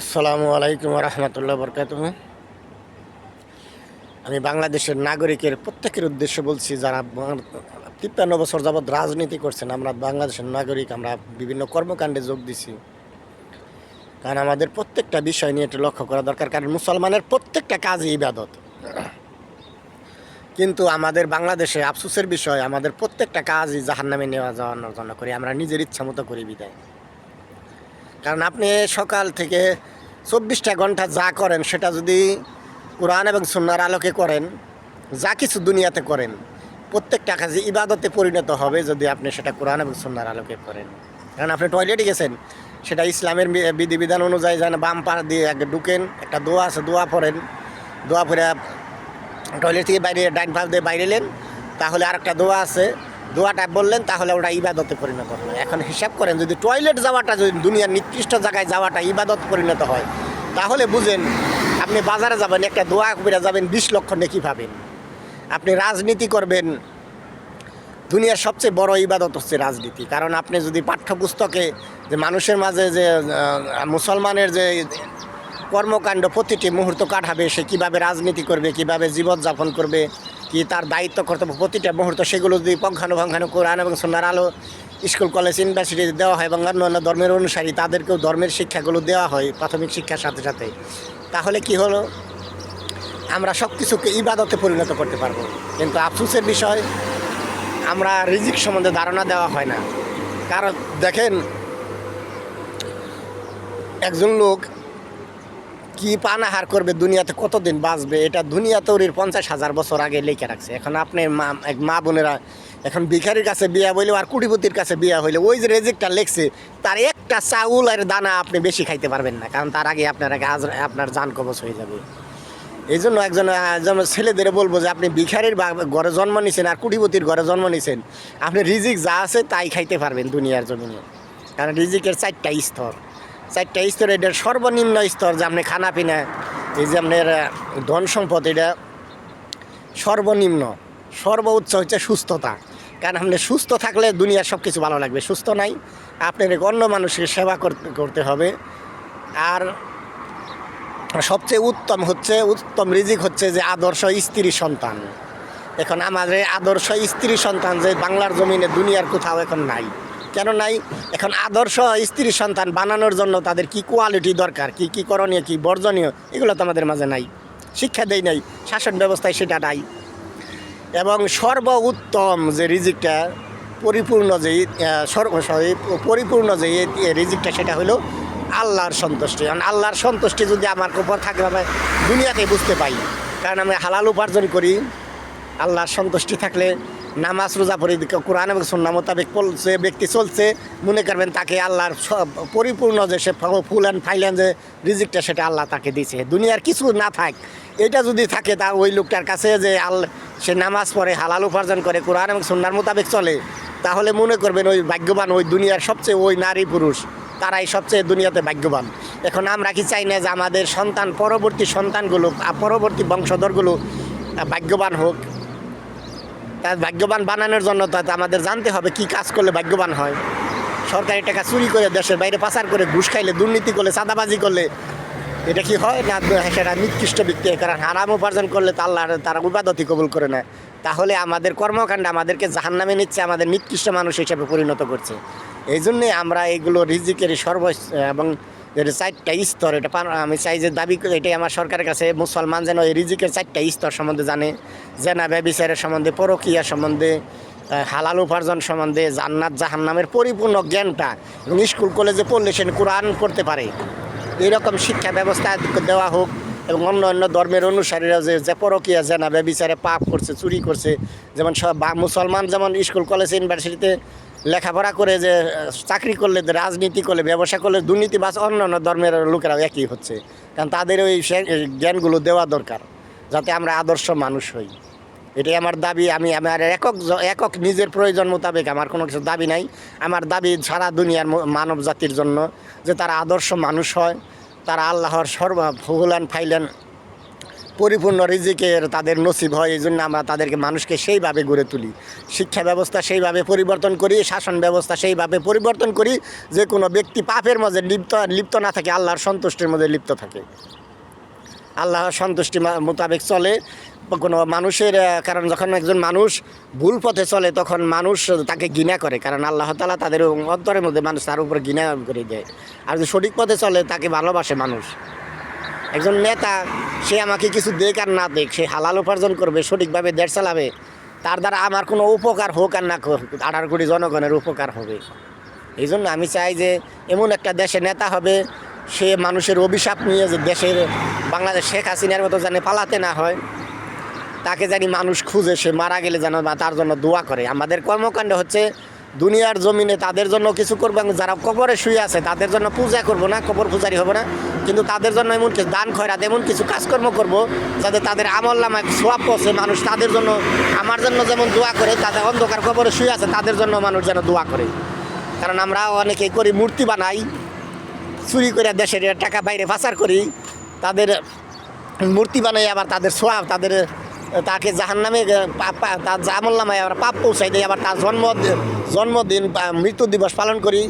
আসসালামু আলাইকুম রহমতুল্লাহ বরকাতুহ। আমি বাংলাদেশের নাগরিকের প্রত্যেকের উদ্দেশ্যে বলছি, যারা 53 বছর যাবৎ রাজনীতি করছেন। আমরা বাংলাদেশের নাগরিক, আমরা বিভিন্ন কর্মকাণ্ডে যোগ দিছি, কারণ আমাদের প্রত্যেকটা বিষয় নিয়ে একটু লক্ষ্য করা দরকার। কারণ মুসলমানের প্রত্যেকটা কাজই ইবাদত, কিন্তু আমাদের বাংলাদেশে আফসোসের বিষয়, আমাদের প্রত্যেকটা কাজই জাহান্নামে নেওয়া যাওয়ানোর জন্য করি, আমরা নিজের ইচ্ছা মতো করি বিদায়। কারণ আপনি সকাল থেকে 24টা ঘন্টা যা করেন, সেটা যদি কোরআন এবং সুন্নাহর আলোকে করেন, যা কিছু দুনিয়াতে করেন, প্রত্যেকটা কাজে ইবাদতে পরিণত হবে যদি আপনি সেটা কোরআন এবং সুন্নাহর আলোকে করেন। কারণ আপনি টয়লেটে গেছেন, সেটা ইসলামের বিধিবিধান অনুযায়ী যেন বাম পা দিয়ে ঢুকেন, একটা দোয়া আছে, দোয়া পড়েন, দোয়া পড়ে টয়লেট থেকে বাইরে ডাইন পা দিয়ে বাইরে এলেন, তাহলে আরেকটা দোয়া আছে, দোয়াটা বললেন, তাহলে ওটা ইবাদতে পরিণত হবে। এখন হিসাব করেন, যদি টয়লেট যাওয়াটা, যদি দুনিয়ার নিকৃষ্ট জায়গায় যাওয়াটা ইবাদত পরিণত হয়, তাহলে বুঝেন আপনি বাজারে যাবেন, একটা দোয়া করে যাবেন, 20 লক্ষ নেকি পাবেন। আপনি রাজনীতি করবেন, দুনিয়ার সবচেয়ে বড় ইবাদত হচ্ছে রাজনীতি। কারণ আপনি যদি পাঠ্যপুস্তকে যে মানুষের মাঝে যে মুসলমানের যে কর্মকাণ্ড প্রতিটি মুহূর্ত কাটাবে, সে কীভাবে রাজনীতি করবে, কীভাবে জীবনযাপন করবে, কি তার দায়িত্ব কর্তব্য প্রতিটা মুহূর্ত, সেগুলো যদি পঙ্খানুপঙ্খানু কোরআন এবং সুন্নাহর আলো স্কুল কলেজ ইউনিভার্সিটি দেওয়া হয় এবং অন্যান্য ধর্মের অনুসারী তাদেরকেও ধর্মের শিক্ষাগুলো দেওয়া হয় প্রাথমিক শিক্ষার সাথে সাথে, তাহলে কি হলো, আমরা সব কিছুকে ইবাদতে পরিণত করতে পারবো। কিন্তু আফসোসের বিষয়, আমরা রিজিক সম্বন্ধে ধারণা দেওয়া হয় না। কারণ দেখেন, একজন লোক কি পানাহার করবে, দুনিয়াতে কতদিন বাঁচবে, এটা দুনিয়া তৈরির 50,000 বছর আগে লেখা রাখছে। এখন আপনি মা বোনেরা এখন ভিখারির কাছে বিয়া হইলে আর কুটিপতির কাছে বিয়া হইলে, ওই যে রেজিকটা লেখছে, তার একটা চাউল আর দানা আপনি বেশি খাইতে পারবেন না, কারণ তার আগে আপনার জান কবচ হয়ে যাবে। এই জন্য একজন ছেলেদের বলবো যে আপনি ভিখারির ঘরে জন্ম নিছেন আর কুটিপতির ঘরে জন্ম নিছেন, আপনি রিজিক যা আছে তাই খাইতে পারবেন দুনিয়ার জমিনে। কারণ রিজিকের 4টা স্তর, 4টা স্তর। এটার সর্বনিম্ন স্তর যে আপনি খানা পিনা, এই যে আপনার ধন সম্পদ, এটা সর্বনিম্ন। সর্বোচ্চ হচ্ছে সুস্থতা। কারণ আপনি সুস্থ থাকলে দুনিয়ার সব কিছু ভালো লাগবে, সুস্থ নাই আপনার অন্য মানুষের সেবা করতে হবে। আর সবচেয়ে উত্তম রিজিক হচ্ছে যে আদর্শ স্ত্রী সন্তান। এখন আমাদের আদর্শ স্ত্রী সন্তান যে বাংলার জমিনে দুনিয়ার কোথাও এখন নাই। কেন নাই? এখন আদর্শ স্ত্রী সন্তান বানানোর জন্য তাদের কি কোয়ালিটি দরকার, কি কি করণীয়, কি বর্জনীয়, এগুলো তো আমাদের মাঝে নাই, শিক্ষা দেয় নাই, শাসন ব্যবস্থায় সেটা নাই। এবং সর্বোত্তম যে রিজিকটা, পরিপূর্ণ যে রিজিকটা, সেটা হলো আল্লাহর সন্তুষ্টি। কারণ আল্লাহর সন্তুষ্টি যদি আমার উপর থাকে, আমি দুনিয়াতে বুঝতে পাই। কারণ আমি হালাল উপার্জন করি, আল্লাহর সন্তুষ্টি থাকলে নামাজ রোজা পড়ি, কোরআন এবং সুন্নাহ মোতাবেক যে ব্যক্তি চলছে, মনে করবেন তাকে আল্লাহর পরিপূর্ণ যে সে ফুল অ্যান্ড ফাইলেন যে রিজিকটা, সেটা আল্লাহ তাকে দিয়েছে। দুনিয়ার কিছু না থাক, এটা যদি থাকে, তা ওই লোকটার কাছে যে সে নামাজ পড়ে, হালাল উপার্জন করে, কোরআন এবং সুন্নাহর মোতাবেক চলে, তাহলে মনে করবেন ওই ভাগ্যবান, ওই দুনিয়ার সবচেয়ে ওই নারী পুরুষ, তারাই সবচেয়ে দুনিয়াতে ভাগ্যবান। এখন আমরা কি চাই না যে আমাদের সন্তান, পরবর্তী সন্তানগুলো, পরবর্তী বংশধরগুলো ভাগ্যবান হোক? তার ভাগ্যবান বানানোর জন্য তো আমাদের জানতে হবে কি কাজ করলে ভাগ্যবান হয়। সরকারি টাকা চুরি করে, দেশের বাইরে পাচার করে, ঘুষ খাইলে, দুর্নীতি করলে, চাঁদাবাজি করলে এটা কি হয় না? সেটা নিকৃষ্ট ব্যক্তি। কারণ হারাম উপার্জন করলে তো আল্লাহ তারা ইবাদতই কবুল করে না। তাহলে আমাদের কর্মকাণ্ড আমাদেরকে জাহান্নামে নিচ্ছে, আমাদের নিকৃষ্ট মানুষ হিসেবে পরিণত করছে। এই জন্যে আমরা এইগুলো রিজিকের এবং যেটা 4টা স্তর, এটা আমি চাই যে দাবি করি, এটাই আমার সরকারের কাছে, মুসলমান যেন এই রিজিকের 4টা স্তর সম্বন্ধে জানে। জেনা ব্যভিচারের সম্বন্ধে, পরকীয়া সম্বন্ধে, হালাল উপার্জন সম্বন্ধে, জান্নাত জাহান্নামের পরিপূর্ণ জ্ঞানটা, এবং স্কুল কলেজে পড়লে সে কোরআন পড়তে পারে, এইরকম শিক্ষা ব্যবস্থা দেওয়া হোক। এবং অন্য ধর্মের অনুসারীরা যে পরকীয়া, জেনা ব্যভিচারে পাপ করছে, চুরি করছে, যেমন সব মুসলমান যেমন স্কুল কলেজ ইউনিভার্সিটিতে লেখাপড়া করে, যে চাকরি করলে, রাজনীতি করলে, ব্যবসা করলে দুর্নীতিবাজ অন্য ধর্মের লোকেরাও একই হচ্ছে। কারণ তাদের ওই জ্ঞানগুলো দেওয়া দরকার, যাতে আমরা আদর্শ মানুষ হই। এটাই আমার দাবি। আমি আমার একক নিজের প্রয়োজন মোতাবেক আমার কোনো কিছু দাবি নাই। আমার দাবি সারা দুনিয়ার মানব জাতির জন্য, যে তারা আদর্শ মানুষ হয়, তারা আল্লাহর ফুল অ্যান্ড ফাইলেন পরিপূর্ণ রিজিকের তাদের নসিব হয়। এই জন্য আমরা তাদেরকে মানুষকে সেইভাবে গড়ে তুলি, শিক্ষা ব্যবস্থা সেইভাবে পরিবর্তন করি, শাসন ব্যবস্থা সেইভাবে পরিবর্তন করি যে কোনো ব্যক্তি পাপের মধ্যে লিপ্ত না থাকে, আল্লাহর সন্তুষ্টির মধ্যে লিপ্ত থাকে, আল্লাহর সন্তুষ্টি মোতাবেক চলে কোনো মানুষের। কারণ যখন একজন মানুষ ভুল পথে চলে তখন মানুষ তাকে ঘৃণা করে, কারণ আল্লাহ তাআলা তাদের অন্তরের মধ্যে মানুষ তার উপর ঘৃণা করে দেয়। আর যদি সঠিক পথে চলে তাকে ভালোবাসে মানুষ। একজন নেতা সে আমাকে কিছু দেখ আর না দেখ, সে হালাল উপার্জন করবে, সঠিকভাবে দেশ চালাবে, তার দ্বারা আমার কোনো উপকার হোক আর না হোক 18 কোটি জনগণের উপকার হবে। এই জন্য আমি চাই যে এমন একটা দেশে নেতা হবে সে মানুষের অভিশাপ নিয়ে যে দেশের বাংলাদেশ শেখ হাসিনার মতো যেন পালাতে না হয়, তাকে জানি মানুষ খুঁজে, সে মারা গেলে যেন বা তার জন্য দোয়া করে। আমাদের কর্মকাণ্ড হচ্ছে দুনিয়ার জমিনে তাদের জন্য কিছু করবো, যারা কবরে শুয়ে আছে তাদের জন্য পূজা করব না, কবর পূজারি হবে না, কিন্তু তাদের জন্য এমন কিছু দান খয়রাত, এমন কিছু কাজকর্ম করব যাতে তাদের আমল নামায় সোয়াব পৌঁছে, মানুষ তাদের জন্য আমার জন্য যেমন দোয়া করে, তাদের অন্ধকার কবরে শুয়ে আছে তাদের জন্য মানুষ যেন দোয়া করে। কারণ আমরা অনেকেই করি মূর্তি বানাই, চুরি করে দেশের টাকা বাইরে পাচার করি, তাদের মূর্তি বানাই, আবার তাদের সোয়াব তাকে জাহান্নামে তার আমল নামায় আবার পাপ পৌঁছাই দেয়, আবার তার জন্মদিন মৃত্যু দিবস পালন করি।